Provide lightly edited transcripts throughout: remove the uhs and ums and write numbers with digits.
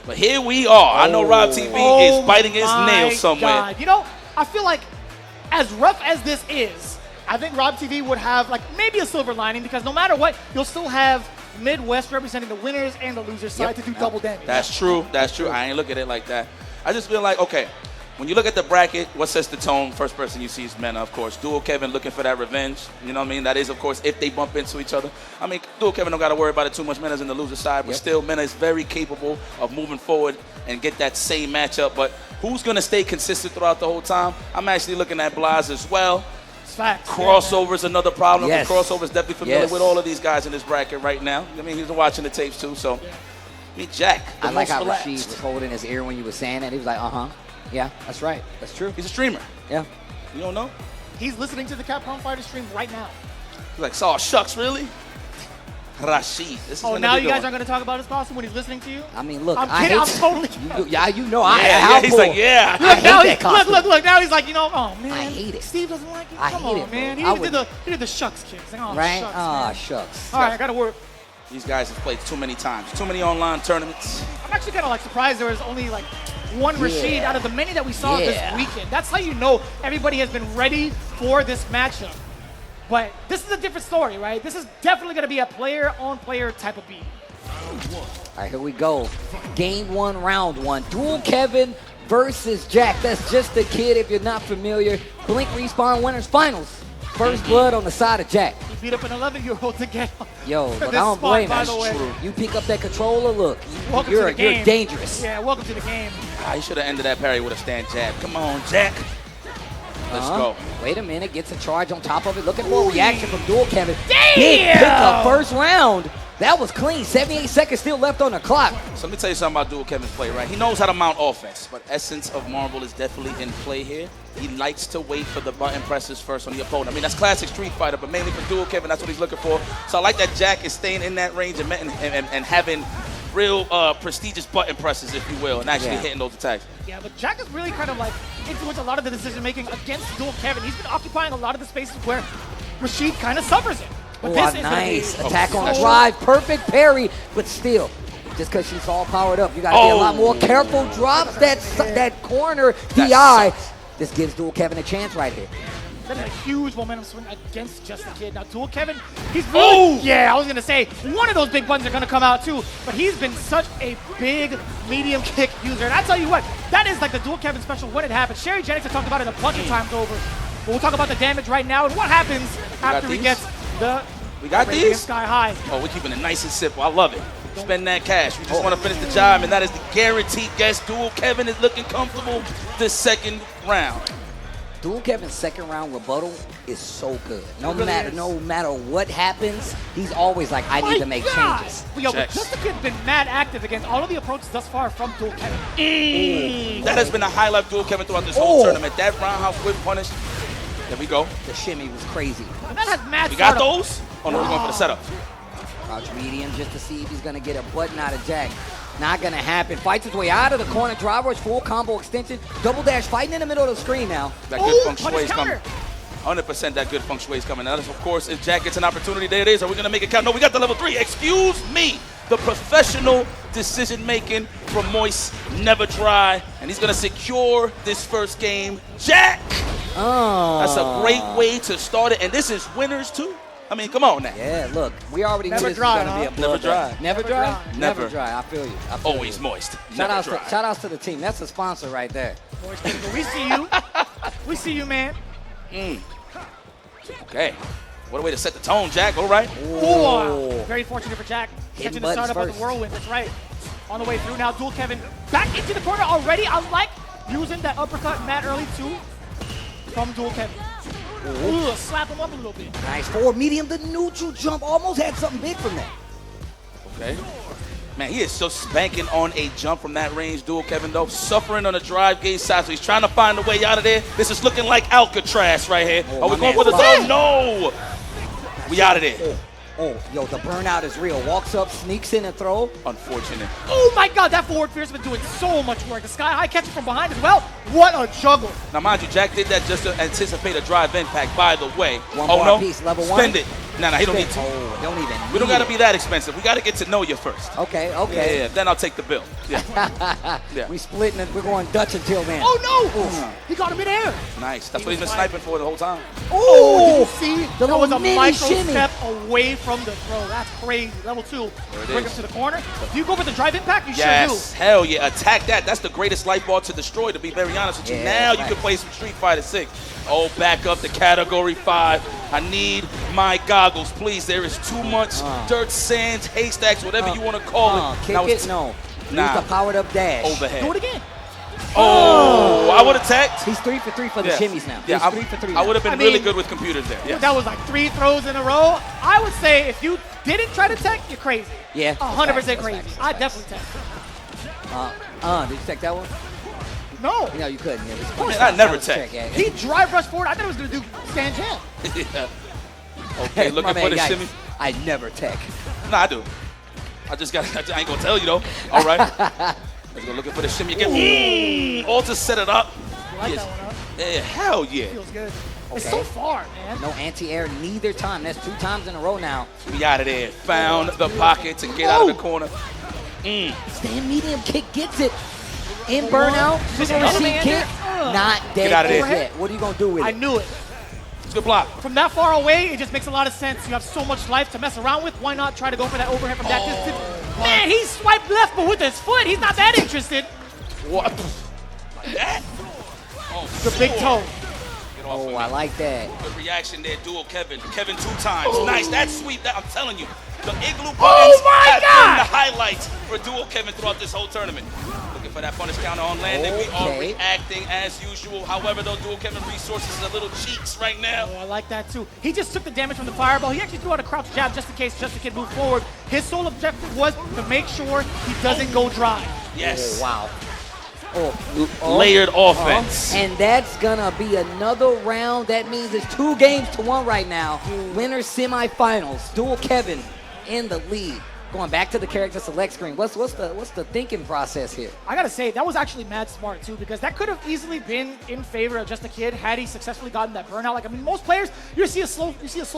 But here we are. I know Rob TV is biting his nails somewhere. God. You know, I feel like as rough as this is, I think Rob TV would have like maybe a silver lining because no matter what, you'll still have Midwest representing the winners and the losers side to do double damage. That's true. That's true. I ain't look at it like that. I just feel like, okay, when you look at the bracket, what sets the tone? First person you see is Mena, of course. Dual Kevin looking for that revenge. You know what I mean? That is, of course, if they bump into each other. I mean, Dual Kevin don't got to worry about it too much. Mena's in the loser side, but still, Mena is very capable of moving forward and get that same matchup. But who's going to stay consistent throughout the whole time? I'm actually looking at Blas as well. Facts. Crossover is another problem. Yes. Crossover is definitely familiar with all of these guys in this bracket right now. I mean, he's watching the tapes too, so. Meet Jack. I like how Rashid was holding his ear when you were saying that. He was like, yeah, that's right. That's true. He's a streamer. Yeah. You don't know? He's listening to the Capcom Fighters stream right now. He's like, oh, shucks, really? Rashid. This is now you guys aren't going to talk about his costume when he's listening to you? I mean, look, I'm kidding. I'm totally you know, he's like, yeah. Look, now he's like, you know, oh, man. I hate it. Steve doesn't like it. I hate it, man. bro. He did the shucks kicks. Like, oh, right? Shucks, oh, shucks. All right, I got to work. These guys have played too many times. Too many online tournaments. I'm actually kind of like surprised there was only like one Rashid out of the many that we saw this weekend. That's how you know everybody has been ready for this matchup. But this is a different story, right? This is definitely going to be a player-on-player type of beat. All right, here we go. Game 1, round 1. Dual Kevin versus Jack. That's Justakid if you're not familiar. Blink Respawn Winners Finals. First blood on the side of Jack. He beat up an 11-year-old to get Yo, but I don't blame him. You pick up that controller, look, you're dangerous. Yeah, welcome to the game. He should have ended that parry with a stand jab. Come on, Jack. Let's go. Wait a minute, gets a charge on top of it. Looking for a reaction from Dual Kevin. Damn! Big pickup first round. That was clean. 78 seconds still left on the clock. So let me tell you something about Dual Kevin's play, right? He knows how to mount offense, but essence of Marvel is definitely in play here. He likes to wait for the button presses first on the opponent. I mean, that's classic Street Fighter, but mainly for Dual Kevin, that's what he's looking for. So I like that Jack is staying in that range and having real prestigious button presses, if you will, and actually hitting those attacks. Yeah, but Jack is really kind of like influenced a lot of the decision-making against Dual Kevin. He's been occupying a lot of the spaces where Rashid kind of suffers it. But this is nice attack on drive, perfect parry, but still, just because she's all powered up, you got to be a lot more careful. Drops that corner DI. This gives Dual Kevin a chance right here. That is a huge momentum swing against Justakid. Now, Dual Kevin, he's really, I was going to say, one of those big buttons are going to come out too, but he's been such a big medium kick user. And I tell you what, that is like the Dual Kevin special when it happens. Sherry Jennings has talked about it a bunch of times over, but we'll talk about the damage right now and what happens after he gets the sky high. Oh, we're keeping it nice and simple. I love it. Spend that cash. We just want to finish the job, and that is the guaranteed guess. Dual Kevin is looking comfortable this second round. Dual Kevin's second round rebuttal is so good. No matter what happens, he's always like, I need to make changes. But Justakid's been mad active against all of the approaches thus far from Dual Kevin. That has been a highlight of Dual Kevin throughout this whole tournament. That roundhouse whip punish. There we go. The shimmy was crazy. And that has mad We got those? Oh no, we're going for the setup. Crouch medium just to see if he's going to get a button out of Jack. Not going to happen. Fights his way out of the corner. Drive rush, full combo extension. Double dash, fighting in the middle of the screen now. That good feng shui is coming. 100% that good feng shui is coming. That is, of course, if Jack gets an opportunity, there it is. Are we going to make it count? No, we got the level 3. Excuse me. The professional decision-making from Moist, never dry. And he's going to secure this first game. Jack! That's a great way to start it. And this is winners, too. I mean, come on now. Yeah, look, we already knew this was going to be a blood. Never dry? Never dry. I feel you. Always moist. Shout outs to the team. That's a sponsor right there. We see you. We see you, man. Okay. What a way to set the tone, Jack. All right. Ooh. Very fortunate for Jack. Catching the startup of the whirlwind. That's right. On the way through now, Dual Kevin back into the corner already. I like using that uppercut mad early, too, from Dual Kevin. Ooh, slap him up a little bit. Nice forward medium, the neutral jump. Almost had something big from that. Okay. Man, he is just banking on a jump from that range. Dual Kevin, though, suffering on the drive gauge side, so he's trying to find a way out of there. This is looking like Alcatraz right here. Are we going for the throw? No! We out of there. Yo, the burnout is real. Walks up, sneaks in and throw. Unfortunate. Oh my God, that forward fierce has been doing so much work. The sky high catching from behind as well. What a juggle. Now, mind you, Jack did that just to anticipate a drive impact, by the way. One more piece, level 1. Spend it. Nah, he don't need to. Oh, don't even. We don't got to be that expensive. We got to get to know you first. Okay, okay. Yeah, then I'll take the bill. Yeah. Yeah. We splitting it. We're going Dutch until then. Oh, no! He got him in air. Nice. That's what he's been sniping for the whole time. Oh, did you see? The That was a mini micro shimmy. step away from the throw. That's crazy. Level 2. Bring him to the corner. Do you go for the drive impact? You Yes. sure Hell yeah. Attack that. That's the greatest light bar to destroy, to be very honest with you. Yeah, now you right. can play some Street Fighter 6. Oh, back up to Category 5. I need my goggles, please. There is too much dirt, sands, haystacks, whatever you want to call it. Kick Now it? it's No. Nah. Use the powered up dash. do? overhead. Do it again. Oh, I would have tagged. He's 3 for 3 for the Yeah. shimmies now. Yeah, He's 3 for 3 I would have been I really mean, good with computers there. Yeah. That was like 3 throws in a row. I would say if you didn't try to tech, you're crazy. Yeah. 100% crazy. That's I facts. definitely tech. Did you check that one? No. No, you couldn't. Yeah, I mean, I never that was a tech. check, yeah. He drive rush forward. I thought he was going to do stand jam. Yeah. Okay, My looking man, for the guys, shimmy. I never tech. Nah, I do. I ain't gonna tell you though. All right. Let's go looking for the shimmy again. All to set it up. You like Yes. that one, huh? Yeah, hell yeah. Feels good. It's Okay. so far, man. No anti-air neither time. That's 2 times in a row now. We out of there. Found the pocket to get out of the corner. Stand medium kick gets it. In burnout. Just Super another Rashid man kick. there. Not dead out of there. yet. What are you going to do with I it? knew it. It's a good block. From that far away, it just makes a lot of sense. You have so much life to mess around with. Why not try to go for that overhead from that distance? Man, he swiped left, but with his foot, he's not that interested. What? Like that? Oh, The big toe. Get off of Oh, me. I like that. Good reaction there, dual Kevin. Kevin 2 times. Nice. That's sweet. I'm telling you. The igloo buttons my have God! been the highlights for dual Kevin throughout this whole tournament. Looking for that punish counter on landing. We are Okay. reacting as usual. However, though, dual Kevin resources is a little cheeks right now. Oh, I like that too. He just took the damage from the fireball. He actually threw out a crouch jab just in case Justakid moved forward. His sole objective was to make sure he doesn't go dry. Yes. Oh, wow. Layered offense. And that's gonna be another round. That means it's 2 games to 1 right now. Winners semifinals. Dual Kevin in the lead. Going back to the character select screen. What's the thinking process here? I gotta say, that was actually mad smart too, because that could have easily been in favor of Justakid had he successfully gotten that burnout. Like, I mean, most players, you see a slow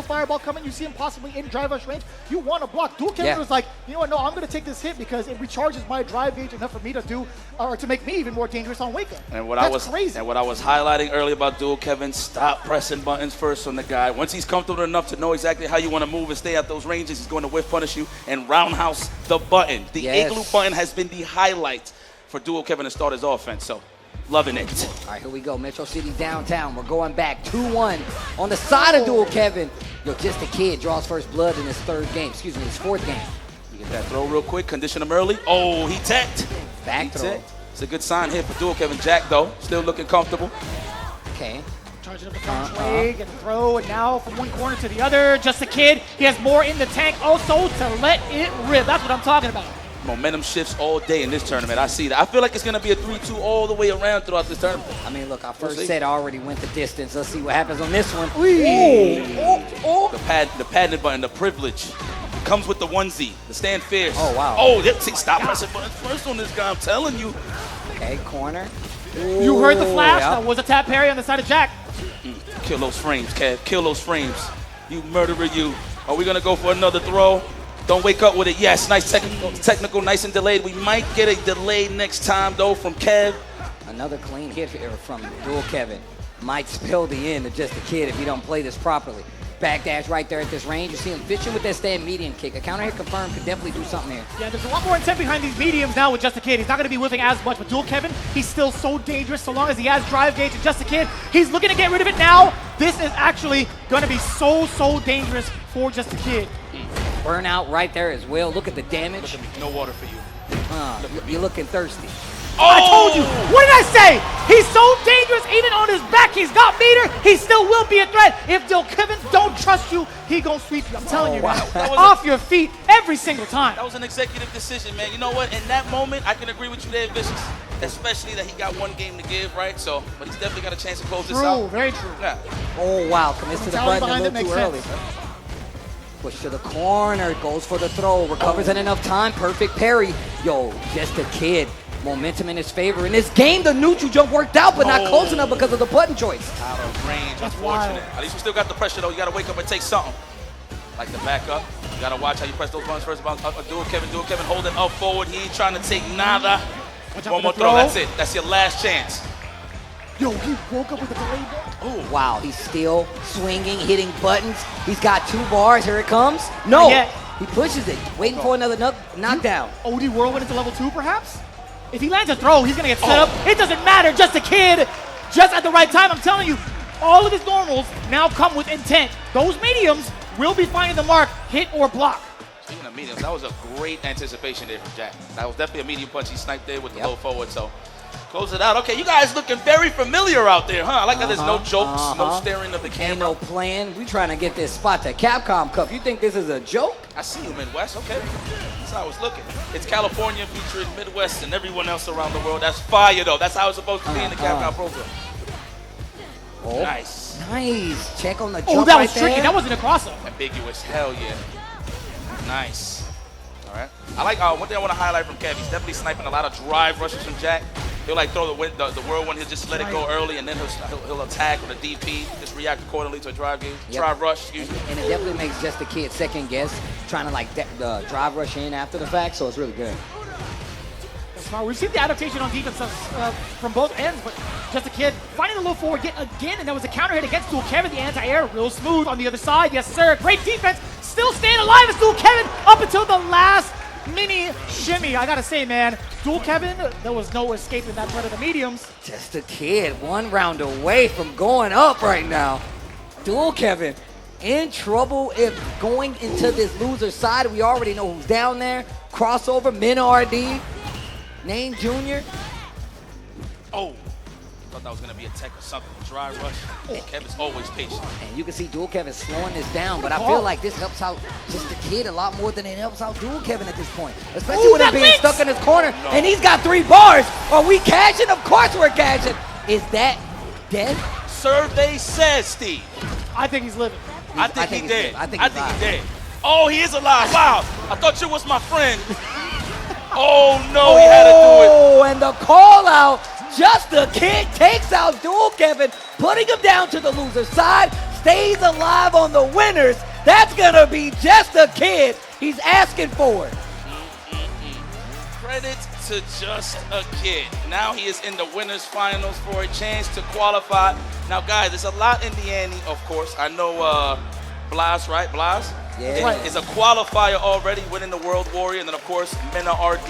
fireball coming, you see him possibly in drive rush range, you want to block. Dual Kevin was like, you know what, no, I'm gonna take this hit because it recharges my drive gauge enough for me to do, or to make me even more dangerous on wake up. And what That's crazy. And what I was highlighting earlier about dual Kevin, stop pressing buttons first on the guy. Once he's comfortable enough to know exactly how you want to move and stay at those ranges, he's going to whiff punish you and roundhouse the button. The igloo button has been the highlight for dual Kevin to start his offense. So, loving it. All right, here we go. Metro City downtown. We're going back 2-1 on the side of dual Kevin. Yo, Justakid draws first blood in his 4th game. You get that throw real quick, condition him early. Oh, he teched. Back throw. It's a good sign here for dual Kevin. Jack, though, still looking comfortable. Okay. Charging up the front leg and throw, and now from one corner to the other, Justakid, he has more in the tank also to let it rip. That's what I'm talking about. Momentum shifts all day in this tournament. I see that. I feel like it's going to be a 3-2 all the way around throughout this tournament. I mean, look, our We'll first see. set already went the distance. Let's see what happens on this one. The padded button, the privilege. Comes with the onesie, the stand fierce. Oh, wow. Oh, stop pressing buttons first on this guy, I'm telling you. Okay, corner. You heard the flash. Yep. That was a tap parry on the side of Jack. Kill those frames, Kev. Kill those frames. You murderer, you. Are we going to go for another throw? Don't wake up with it. Yes, nice technical, nice and delayed. We might get a delay next time, though, from Kev. Another clean hit here from dual Kevin. Might spill the end of Justakid if you don't play this properly. Backdash right there at this range. You see him fishing with that stand medium kick. A counter hit confirmed could definitely do something here. Yeah, there's a lot more intent behind these mediums now with Justakid. He's not going to be whiffing as much, but dual Kevin, he's still so dangerous so long as he has drive gauge. And Justakid, he's looking to get rid of it now. This is actually going to be so dangerous for Justakid. Burnout right there as well. Look at the damage. No water for you. You're looking thirsty. I told you. What did I say? He's so dangerous. Even on his back, he's got meter. He still will be a threat. If dual Kevin don't trust you, he gonna sweep you. I'm telling you, man. Off your feet every single time. That was an executive decision, man. You know what? In that moment, I can agree with you there, Vicious. Especially that he got 1 game to give, right? So, but he's definitely got a chance to close this out. True, very true. Yeah. Oh, wow. Commits to the button a behind little it too makes early. sense. Push to the corner. Goes for the throw. Recovers in enough time. Perfect parry. Yo, Justakid. Momentum in his favor. In this game, the neutral jump worked out, but not close enough because of the button choice. Out of range, That's unfortunate. wild. At least we still got the pressure, though. You got to wake up and take something. Like the back up. You gotta watch how you press those buttons first. Dual Kevin holding up forward. He ain't trying to take nada. One more throw. That's it. That's your last chance. Yo, he woke up with a delayed ball. Oh, wow, he's still swinging, hitting buttons. He's got 2 bars. Here it comes. No, he pushes it, waiting for another knockdown. OD Whirlwind into level 2, perhaps? If he lands a throw, he's gonna get set up. It doesn't matter. Justakid, just at the right time. I'm telling you, all of his normals now come with intent. Those mediums will be finding the mark, hit or block. Speaking of mediums, that was a great anticipation there from Jack. That was definitely a medium punch. He sniped there with the low forward, so close it out. Okay, you guys looking very familiar out there, huh? I like that there's no jokes, no staring of the camera. Ain't no plan. We trying to get this spot to Capcom Cup. You think this is a joke? I see you, Midwest. Okay, that's how I was looking. It's California featuring Midwest and everyone else around the world. That's fire, though. That's how it's supposed to be in the Capcom Pro Tour. Oh, nice. Nice. Check on the jump. Oh, that was right tricky. there. That wasn't a crossover. Ambiguous. Hell yeah. Nice. All right. I like one thing I want to highlight from Kev. He's definitely sniping a lot of drive rushes from Jack. He'll like throw the whirlwind. He'll just let it go early, and then he'll attack with a DP. Just react accordingly to a drive game. Drive rush. Excuse me. And it definitely makes Justakid second guess, trying to like drive rush in after the fact. So it's really good. Smart. We've seen the adaptation on defense from both ends, but Justakid finding the low forward yet again, and that was a counter hit against Dual Kevin. The anti-air, real smooth on the other side. Yes, sir. Great defense. Still staying alive as Dual Kevin up until the last mini shimmy. I gotta say, man, Dual Kevin, there was no escaping that threat of the mediums. Justakid, 1 round away from going up right now. Dual Kevin in trouble if going into this loser side. We already know who's down there. Crossover, Min RD. Name Junior. Oh, thought that was gonna be a tech or something. Dry rush. Kevin's always patient. And you can see Dual Kevin slowing this down, but I feel like this helps out Justakid a lot more than it helps out Dual Kevin at this point. Especially with him being stuck in his corner, and he's got 3 bars. Are we cashing? Of course we're cashing. Is that dead? Survey says, Steve. I think he's living. I think he's dead. I think he's dead. Oh, he is alive. Wow. I thought you was my friend. Oh, no, he had to do it. Oh, and the call out. Justakid takes out Dual Kevin, putting him down to the loser side, stays alive on the winners. That's going to be Justakid. He's asking for it. Credit to Justakid. Now he is in the winners finals for a chance to qualify. Now, guys, there's a lot in the ante, of course. I know Blas, right? Blas? Yeah. Is a qualifier already, winning the World Warrior, and then, of course, Mena RD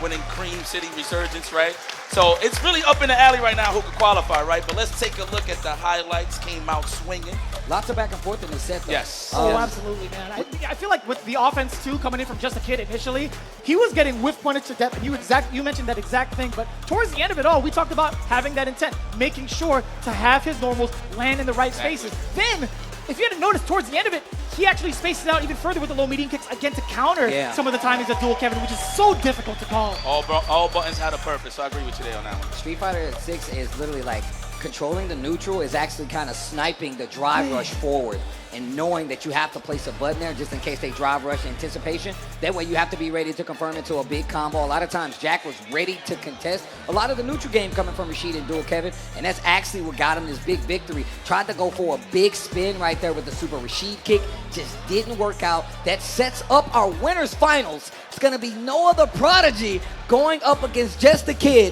winning Cream City Resurgence, right? So it's really up in the alley right now who could qualify, right? But let's take a look at the highlights. Came out swinging. Lots of back and forth in the set, though. Yes. Oh, absolutely, man. I feel like with the offense, too, coming in from Justakid initially, he was getting whiff pointed to death. And you mentioned that exact thing. But towards the end of it all, we talked about having that intent, making sure to have his normals land in the right spaces. Then, if you hadn't noticed, towards the end of it, he actually spaces out even further with the low medium kicks, again, to counter some of the timings of Dual Kevin, which is so difficult to call. All buttons had a purpose, so I agree with you there on that one. Street Fighter 6 is literally like controlling the neutral is actually kind of sniping the drive rush forward and knowing that you have to place a button there just in case they drive rush anticipation. That way you have to be ready to confirm into a big combo. A lot of times Jack was ready to contest a lot of the neutral game coming from Rashid and Dual Kevin, and that's actually what got him this big victory. Tried to go for a big spin right there with the super Rashid kick. Just didn't work out. That sets up our winners finals. It's going to be no other prodigy going up against Justakid